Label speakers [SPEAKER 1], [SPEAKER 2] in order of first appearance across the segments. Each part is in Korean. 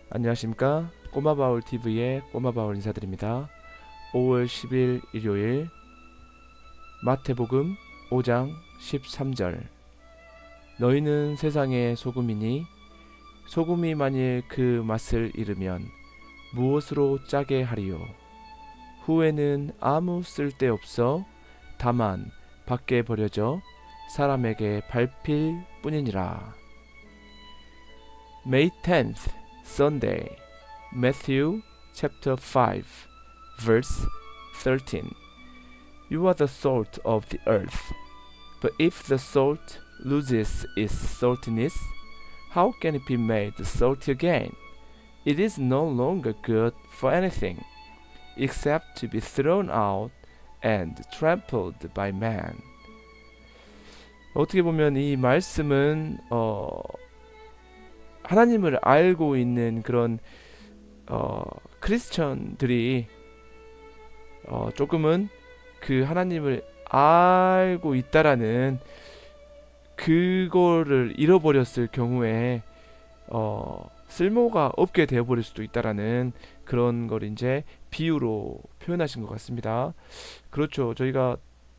[SPEAKER 1] 안녕하십니까? 꼬마바울TV의 꼬마바울 인사드립니다. 5월 10일 일요일 마태복음 5장 13절 너희는 세상의 소금이니 소금이 만일 그 맛을 잃으면 무엇으로 짜게 하리요? 후에는 아무 쓸데없어 다만 밖에 버려져 사람에게 밟힐 뿐이니라. May 10th Sunday, Matthew chapter 5, verse 13. You are the salt of the earth, but if the salt loses its saltiness, how can it be made salty again? It is no longer good for anything, except to be thrown out and trampled by man. 어떻게 보면 이 말씀은 하나님을 알고 있는 그런 크리스천들이 조금은 그 하나님을 알고 있다라는 그거를 잃어버렸을 경우에 쓸모가 없게 되어버릴 수도 있다라는 그런 걸 이제 비유로 표현하신 것 같습니다. 그렇죠. 저희가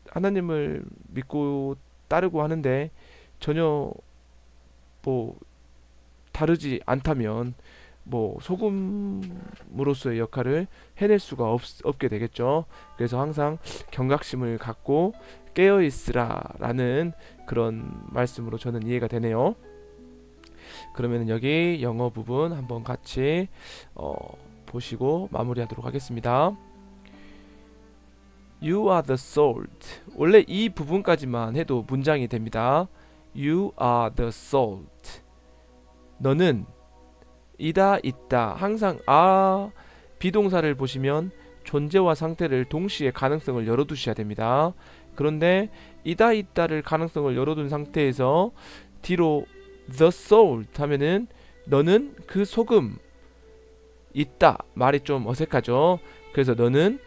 [SPEAKER 1] 하나님을 믿고 따르고 하는데 전혀 뭐 다르지 않다면 뭐 소금으로서의 역할을 해낼 수가 없게 되겠죠. 그래서 항상 경각심을 갖고 깨어 있으라라는 그런 말씀으로 저는 이해가 되네요. 그러면 여기 영어 부분 한번 같이 보시고 마무리하도록 하겠습니다. You are the salt. 원래 이 부분까지만 해도 문장이 됩니다. You are the salt. 너는 이다 있다 항상 비동사를 보시면 존재와 상태를 동시에 가능성을 열어두셔야 됩니다. 그런데 이다 있다를 가능성을 열어둔 상태에서 뒤로 the salt 하면은 너는 그 소금 있다 말이 좀 어색하죠. 그래서 너는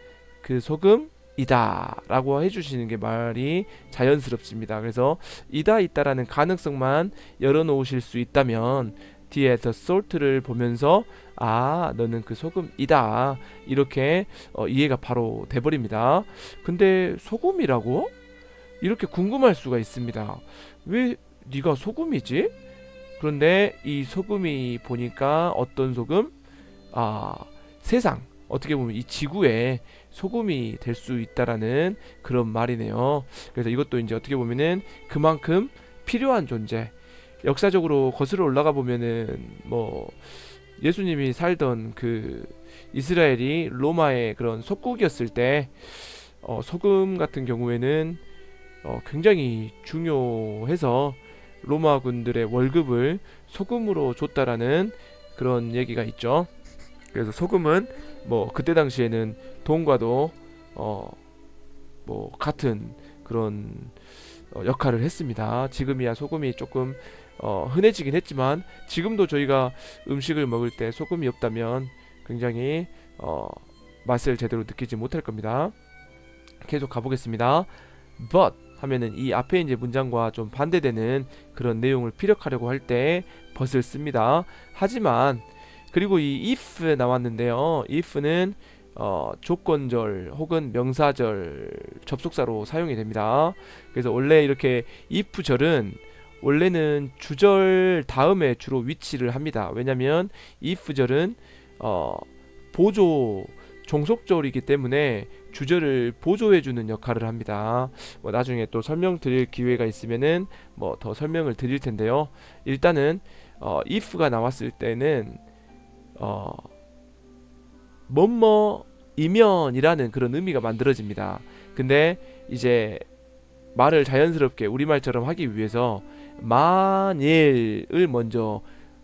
[SPEAKER 1] 그 소금 이다 라고 해주시는 게 말이 자연스럽습니다. 그래서 이다 있다라는 가능성만 열어놓으실 수 있다면 뒤에 the salt를 보면서 너는 그 소금이다 이렇게 이해가 바로 돼버립니다. 근데 소금이라고? 이렇게 궁금할 수가 있습니다. 왜 네가 소금이지? 그런데 이 소금이 보니까 어떤 소금? 세상 어떻게 보면 이 지구에 소금이 될 수 있다라는 그런 말이네요. 그래서 이것도 이제 어떻게 보면은 그만큼 필요한 존재. 역사적으로 거슬러 올라가 보면은 뭐 예수님이 살던 그 이스라엘이 로마의 그런 속국이었을 때 소금 같은 경우에는 굉장히 중요해서 로마군들의 월급을 소금으로 줬다라는 그런 얘기가 있죠. 그래서 소금은 뭐 그때 당시에는 돈과도 뭐 같은 그런 역할을 했습니다. 지금이야 소금이 조금 흔해지긴 했지만 지금도 저희가 음식을 먹을 때 소금이 없다면 굉장히 맛을 제대로 느끼지 못할 겁니다. 계속 가보겠습니다. But 하면은 이 앞에 이제 문장과 좀 반대되는 그런 내용을 피력하려고 할 때 but을 씁니다. 하지만 그리고 이 if 나왔는데요. if는 조건절 혹은 명사절 접속사로 사용이 됩니다. 그래서 원래 이렇게 if절은 원래는 주절 다음에 주로 위치를 합니다. 왜냐면 if절은 보조 종속절이기 때문에 주절을 보조해주는 역할을 합니다. 뭐 나중에 또 설명드릴 기회가 있으면은 뭐 더 설명을 드릴 텐데요. 일단은 if가 나왔을 때는 뭐뭐이면이라는 그런 의미가 만들어집니다. 근데 이제 말을 자연스럽게 우리말처럼 하기 위해서 만일을 먼저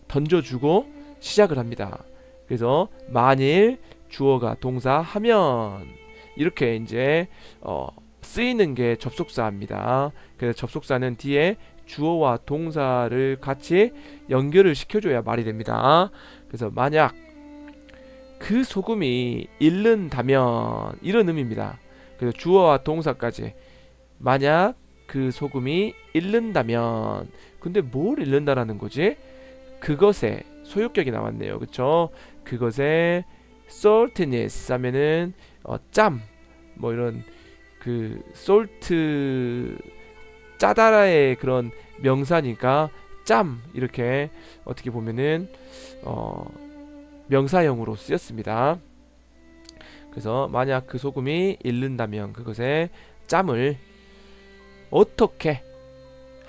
[SPEAKER 1] 던져주고 시작을 합니다. 그래서 만일 주어가 동사 하면 이렇게 이제 쓰이는 게 접속사입니다. 그래서 접속사는 뒤에 주어와 동사를 같이 연결을 시켜줘야 말이 됩니다. 그래서 만약 그 소금이 잃는다면 이런 의미입니다. 그래서 주어와 동사까지 만약 그 소금이 잃는다면 근데 뭘 잃는다라는 거지? 그것에 소유격이 나왔네요. 그쵸? 그것의 saltiness 하면은 짬, 뭐 이런 그 salt 짜다라의 그런 명사니까 짬 이렇게 어떻게 보면은 명사형으로 쓰였습니다. 그래서 만약 그 소금이 잃는다면 그것의 짬을 어떻게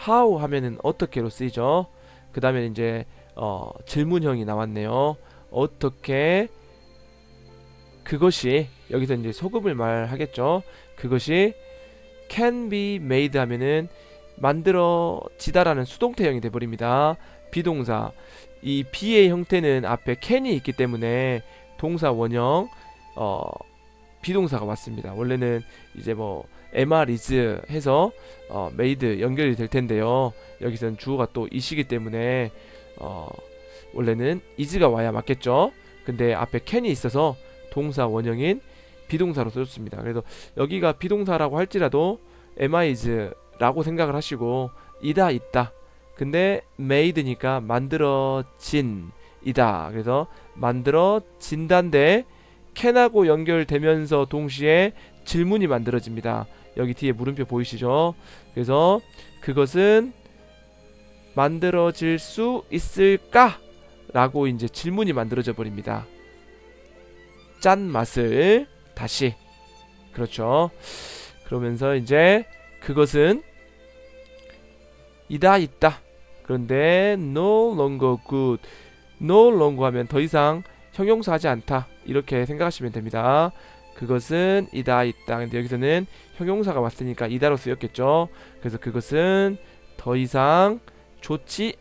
[SPEAKER 1] how 하면은 어떻게로 쓰이죠. 그 다음에 이제 질문형이 나왔네요. 어떻게 그것이 여기서 이제 소금을 말하겠죠. 그것이 can be made 하면은 만들어지다라는 수동태형이 돼버립니다. 비동사 이 be의 형태는 앞에 can이 있기 때문에 동사 원형 비동사가 왔습니다. 원래는 이제 뭐 MR is 해서 made 연결이 될 텐데요. 여기서는 주어가 또 is이기 때문에 원래는 is가 와야 맞겠죠. 근데 앞에 can이 있어서 동사 원형인 비동사로 써줬습니다. 그래서 여기가 비동사라고 할지라도 am is 라고 생각을 하시고 이다 있다. 근데 made니까 만들어진 이다. 그래서 만들어진다인데 can하고 연결되면서 동시에 질문이 만들어집니다. 여기 뒤에 물음표 보이시죠? 그래서 그것은 만들어질 수 있을까? 라고 이제 질문이 만들어져 버립니다. 짠 맛을 다시. 그렇죠. 그러면서 이제 그것은 이다 있다. 그런데 no longer good. no longer 하면 더 이상 형용사 하지 않다. 이렇게 생각하시면 됩니다. 그것은 이다 있다. 근데 여기서는 형용사가 왔으니까 이다로 쓰였겠죠. 그래서 그것은 더 이상 좋지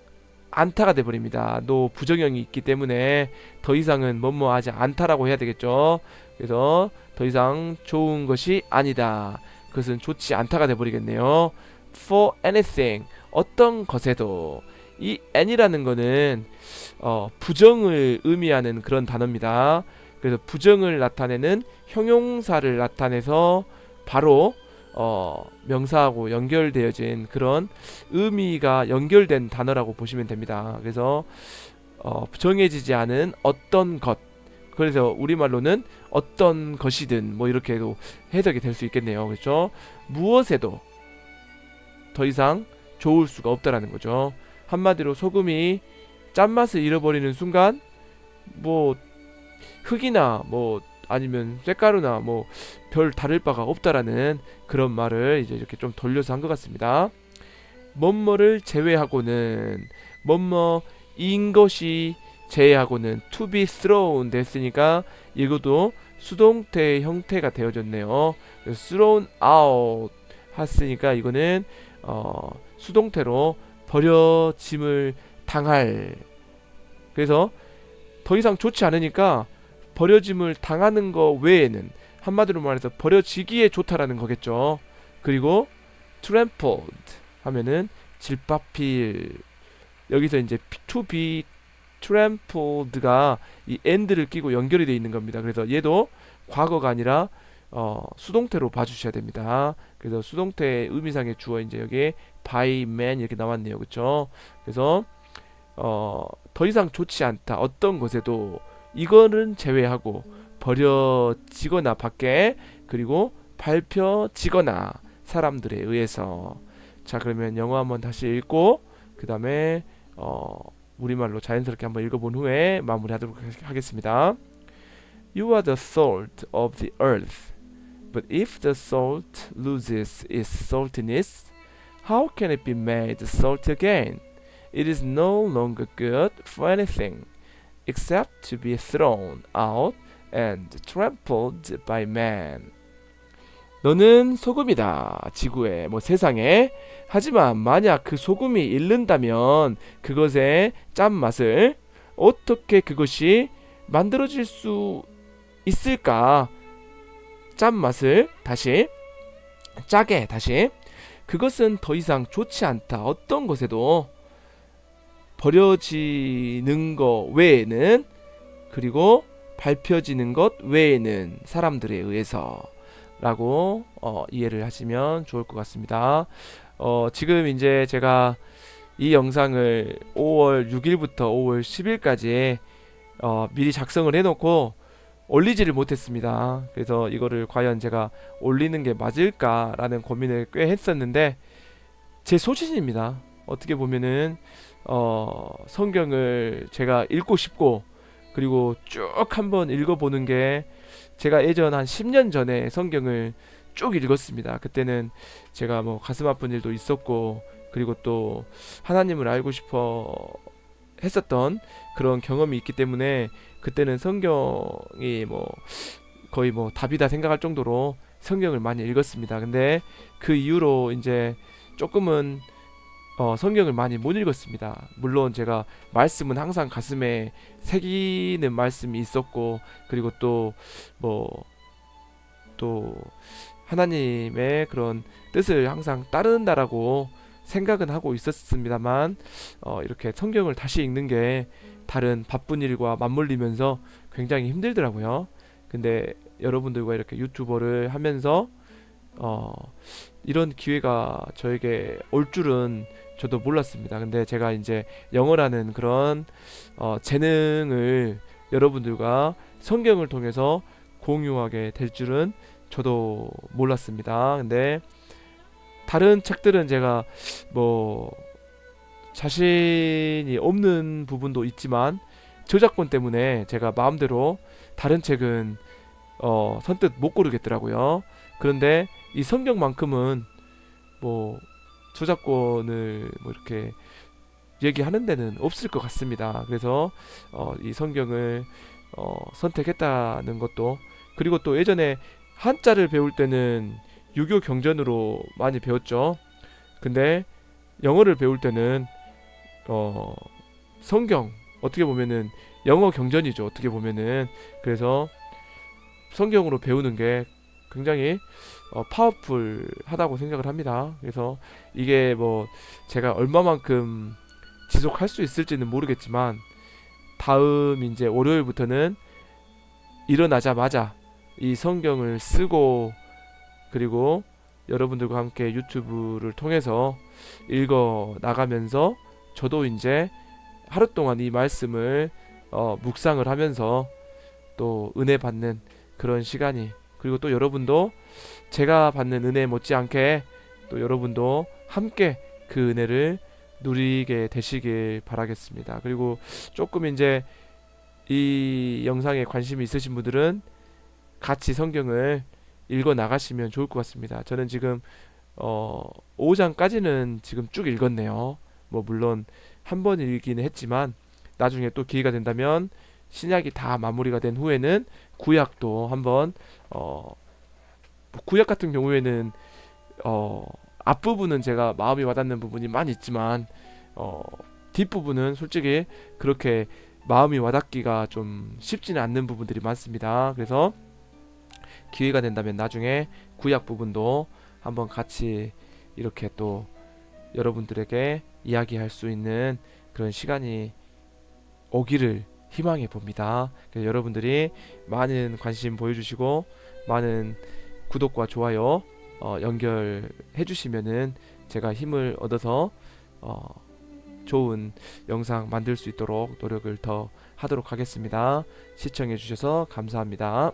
[SPEAKER 1] 않다가 돼버립니다. no 부정형이 있기 때문에 더 이상은 뭐뭐 하지 않다라고 해야 되겠죠. 그래서 더 이상 좋은 것이 아니다. 그것은 좋지 않다가 돼버리겠네요. for anything 어떤 것에도 이 any라는 거는 부정을 의미하는 그런 단어입니다. 그래서 부정을 나타내는 형용사를 나타내서 바로 명사하고 연결되어진 그런 의미가 연결된 단어라고 보시면 됩니다. 그래서 정해지지 않은 어떤 것, 그래서 우리말로는 어떤 것이든 뭐 이렇게도 해석이 될 수 있겠네요. 그렇죠? 무엇에도 더 이상 좋을 수가 없다라는 거죠. 한마디로 소금이 짠맛을 잃어버리는 순간 뭐 흙이나 뭐 아니면 쇳가루나 뭐 별 다를 바가 없다라는 그런 말을 이제 이렇게 좀 돌려서 한 것 같습니다. 뭐뭐를 제외하고는 뭐뭐인 것이 제외하고는 to be thrown 됐으니까 이것도 수동태 형태가 되어졌네요. thrown out 했으니까 이거는 수동태로 버려짐을 당할. 그래서 더 이상 좋지 않으니까 버려짐을 당하는 거 외에는 한마디로 말해서 버려지기에 좋다라는 거겠죠. 그리고 trampled 하면은 질밥힐. 여기서 이제 to be trampled가 이 and를 끼고 연결이 되어 있는 겁니다. 그래서 얘도 과거가 아니라 수동태로 봐주셔야 됩니다. 그래서 수동태 의미상의 주어 이제 여기 by man 이렇게 나왔네요. 그쵸? 그래서 더 이상 좋지 않다. 어떤 것에도 이거는 제외하고 버려지거나 밖에 그리고 밟혀지거나 사람들에 의해서. 자, 그러면 영어 한번 다시 읽고 그 다음에 우리말로 자연스럽게 한번 읽어본 후에 마무리하도록 하겠습니다. You are the salt of the earth. But if the salt loses its saltiness, how can it be made salt again? It is no longer good for anything except to be thrown out and trampled by man. 너는 소금이다. 지구에 세상에. 하지만 만약 그 소금이 잃는다면 그것의 짠맛을 어떻게 그것이 만들어질 수 있을까? 짠맛을 다시 짜게 다시. 그것은 더 이상 좋지 않다. 어떤 것에도 버려지는 것 외에는 그리고 밟혀지는 것 외에는 사람들에 의해서 라고 이해를 하시면 좋을 것 같습니다. 지금 이제 제가 이 영상을 5월 6일부터 5월 10일까지 미리 작성을 해놓고 올리지를 못했습니다. 그래서 이거를 과연 제가 올리는 게 맞을까라는 고민을 꽤 했었는데 제 소신입니다. 어떻게 보면은 성경을 제가 읽고 싶고 그리고 쭉 한번 읽어보는 게 제가 예전 한 10년 전에 성경을 쭉 읽었습니다. 그때는 제가 뭐 가슴 아픈 일도 있었고 그리고 또 하나님을 알고 싶어 했었던 그런 경험이 있기 때문에 그때는 성경이 뭐 거의 뭐 답이다 생각할 정도로 성경을 많이 읽었습니다. 근데 그 이후로 이제 조금은 성경을 많이 못 읽었습니다. 물론 제가 말씀은 항상 가슴에 새기는 말씀이 있었고 그리고 또 뭐 또 하나님의 그런 뜻을 항상 따른다라고 생각은 하고 있었습니다만 이렇게 성경을 다시 읽는 게 다른 바쁜 일과 맞물리면서 굉장히 힘들더라고요. 근데 여러분들과 이렇게 유튜버를 하면서 어, 이런 기회가 저에게 올 줄은 저도 몰랐습니다. 근데 제가 이제 영어라는 그런 재능을 여러분들과 성경을 통해서 공유하게 될 줄은 저도 몰랐습니다. 근데 다른 책들은 제가 뭐 자신이 없는 부분도 있지만 저작권 때문에 제가 마음대로 다른 책은 선뜻 못 고르겠더라고요. 그런데 이 성경만큼은 뭐 저작권을 뭐 이렇게 얘기하는 데는 없을 것 같습니다. 그래서 이 성경을 선택했다는 것도 그리고 또 예전에 한자를 배울 때는 유교 경전으로 많이 배웠죠. 근데 영어를 배울 때는 성경 어떻게 보면은 영어 경전이죠. 어떻게 보면은 그래서 성경으로 배우는 게 굉장히 파워풀하다고 생각을 합니다. 그래서 이게 뭐 제가 얼마만큼 지속할 수 있을지는 모르겠지만 다음 이제 월요일부터는 일어나자마자 이 성경을 쓰고 그리고 여러분들과 함께 유튜브를 통해서 읽어 나가면서 저도 이제 하루 동안 이 말씀을 묵상을 하면서 또 은혜 받는 그런 시간이 그리고 또 여러분도 제가 받는 은혜 못지않게 또 여러분도 함께 그 은혜를 누리게 되시길 바라겠습니다. 그리고 조금 이제 이 영상에 관심이 있으신 분들은 같이 성경을 읽어 나가시면 좋을 것 같습니다. 저는 지금 5장까지는 지금 쭉 읽었네요. 뭐 물론 한 번 읽기는 했지만 나중에 또 기회가 된다면 신약이 다 마무리가 된 후에는 구약도 한번 구약 같은 경우에는 앞부분은 제가 마음이 와닿는 부분이 많이 있지만 뒷부분은 솔직히 그렇게 마음이 와닿기가 좀 쉽지는 않는 부분들이 많습니다. 그래서 기회가 된다면 나중에 구약 부분도 한번 같이 이렇게 또 여러분들에게 이야기할 수 있는 그런 시간이 오기를 희망해 봅니다. 그래서 여러분들이 많은 관심 보여주시고 많은 구독과 좋아요 연결해 주시면은 제가 힘을 얻어서 좋은 영상 만들 수 있도록 노력을 더 하도록 하겠습니다. 시청해 주셔서 감사합니다.